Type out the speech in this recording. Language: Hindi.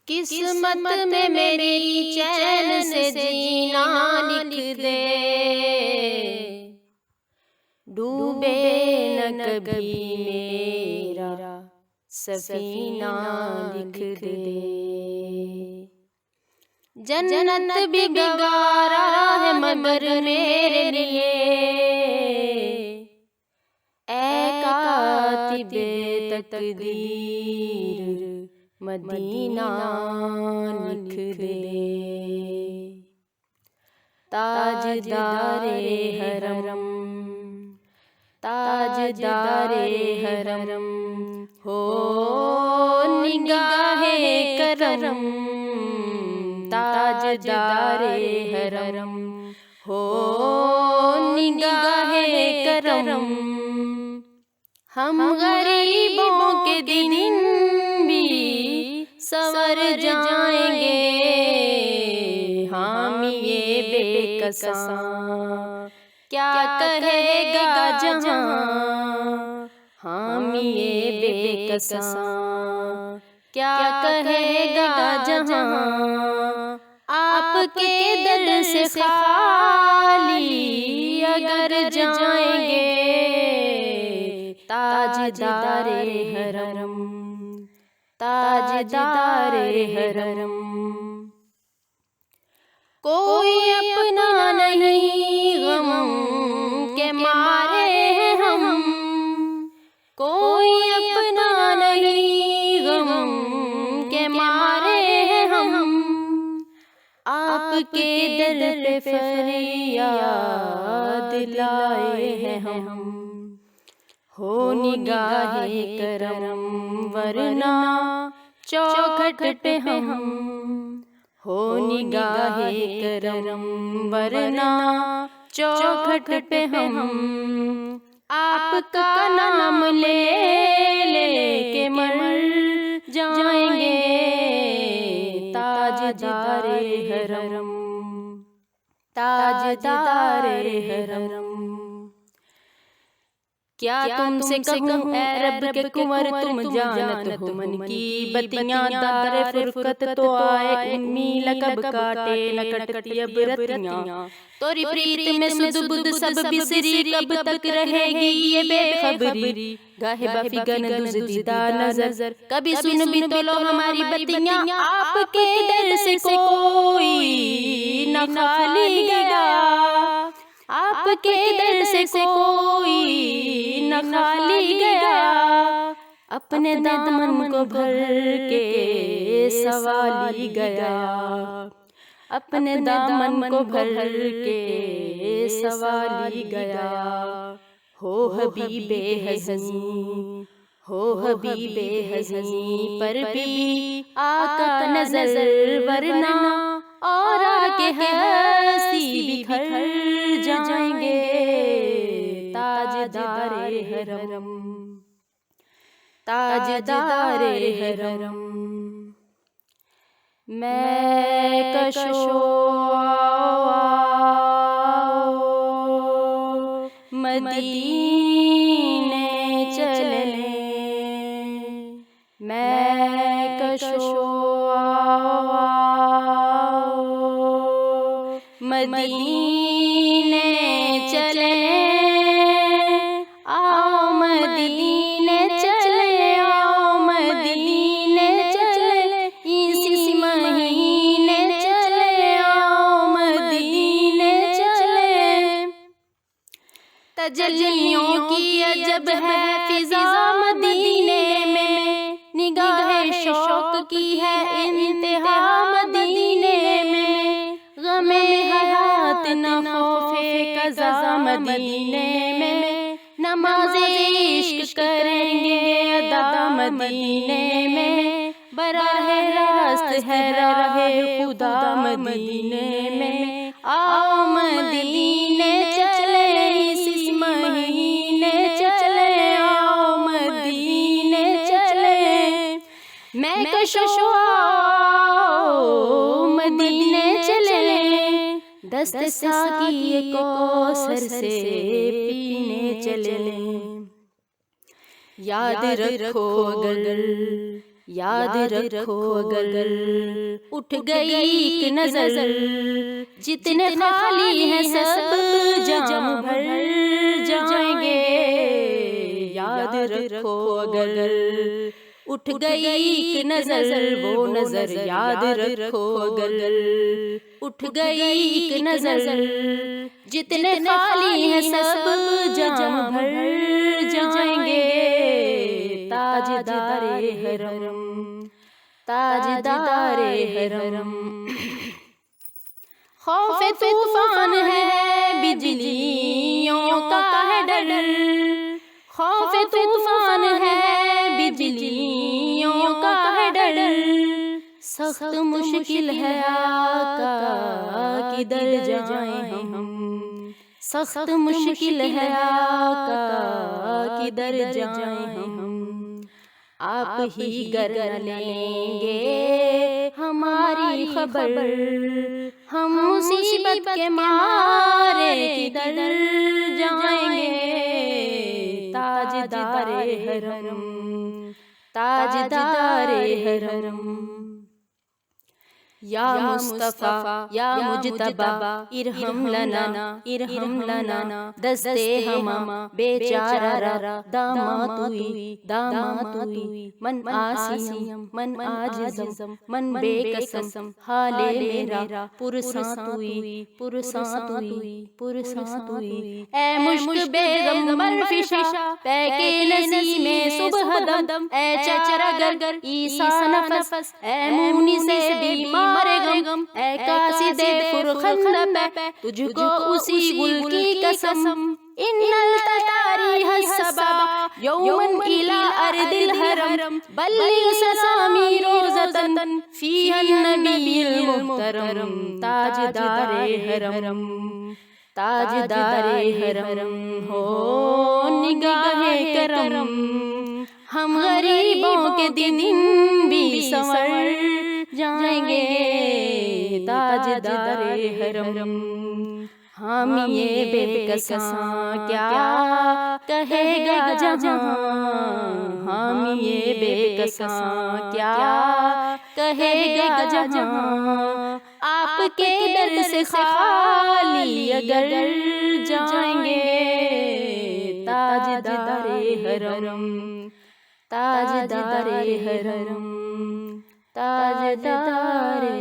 किस्मत में मेरी चैन से जीना लिख दे, डूबे न कभी मेरा सफीना लिख दे। जन्नत भी गवारा है मगर मेरे लिए, ऐ कातिबे तकदीर मदीना लिख दे। ताजदारे हरम, ताजदारे हरम, हो निगाहे करम, ताजदारे हरम, हो निगाहे करम। हम गरीबों के दिन भी संवर जाएंगे, हामी ये बेकसा क्या कहेगा जहां, हामी ये बेकसा क्या कहेगा जहां। आपके दर से खाली अगर जाएंगे, ताजदारे हरम, ताजदारे हरम। कोई अपना नहीं गम के मारे हैं हम, कोई अपना नहीं गम के मारे हैं हम। आपके दर पे फरियाद लाए हैं हम, हो निगाहे करम वरना चौखट पे हम, हो निगाहे करम वरना चौखट पे हम। आपका नाम ले के मर जाएंगे, ताजदारे हरम, ताजदारे हरम। क्या तुमसे कहूँ ऐ रब के कुंवर, तुम जानत हो मन की बतियाँ। दारे फुरकत तो आए उम्मी लकब काटे न कटती अब रतियाँ। तोरी प्रीत में सुध बुध सब बिसरी, कब तक रहेगी ये बेखबरी। गाहे बाफी गन दुज़दीदा नजर, कभी सुन भी तो लो हमारी बतियाँ। आपके दर से कोई न खाली गया, आपके दर से कोई न खाली गया। अपने दामन को भर के सवाली गया, अपने दामन को भर के सवाली गया। हो हबीबे हज़नी, हो हबीबे हज़नी, पर भी आका नजर वरना और आके हंसी बिखर जाएंगे, ताजदारे हरम, ताजदारे हरम। मैं कशो मदीने चले, मैं कशो मदीने चले, आओ मदीने चले, आओ मदीने चले, इसी महीने चले, आओ मदीने चले। तजल्लियों की अजब है फिजा मदीने में, निगाह शौक की है इंतहा मदीने में। गमे हयात न खौफे कज़ा मदीने में, नमाज़े इश्क करेंगे अदा मदीने में। बराहे रास्त है राहे खुदा मदीने में, आओ मदीने चले, इस महीने चले, आओ मदीने चले। मैं कशो मदीने चले, दस्त साकी को सर से पीने चले। याद रखो अगर याद रखो अगर उठ गई एक नजर, जितने खाली हैं सब जाम भर जाएंगे। याद रखो अगर उठ गई एक नजर, वो नजर याद रखो अगर उठ गई एक नजर, जितने खाली हैं सब जाम भर जाएंगे। ताजदारे हरम, ताजदारे हरम। खौफे तूफान है बिजलियों का है डर, खौफे तूफान है बिजलियों का है डर। सख्त मुश्किल है आका किधर जाएं हम, सख्त मुश्किल है आका किधर जाएं हम। आप ही गर लेंगे हमारी खबर, हम मुसीबत के मारे किधर जाएंगे। ताजदारे हरम, ताजदारे हरम। या मुस्तफा या मुजतबा इरहम लना, इरहम लना। दस्ते हमामा बेचारा दामातुई, दामातुई। मन आसियम मन आजिज़म, मन बेकसम हाले मेरा पुरसातुई, पुरसातुई, पुरसातुई। ए मुश्क बेगम मरफिशा पैके नसी में सुबह दम, ए चचरा गर ईसा नफस, ए मुनी से बीमार गम, ए कासिदे फुरखंद पे तुझको उसी गुल की कसम। इन्नल ततारी हस्सबा यौमन इला अर्दिल हरम, बल्लिग सलामी रोज़तन फीहन नबील मुहतरम। ताजदारे हरम, ताजदारे हरम हो निगाहे करम, हम गरीबों के दिन भी संवर जाएंगे। ताजदारे हरम हामिए बेकसा क्या कहेगा जहां, हामिए बेकसा क्या कहेगा जहां। आपके दर से खाली अगर जाएंगे। ताजदारे हरम, ताजदारे हरम, ताजदारे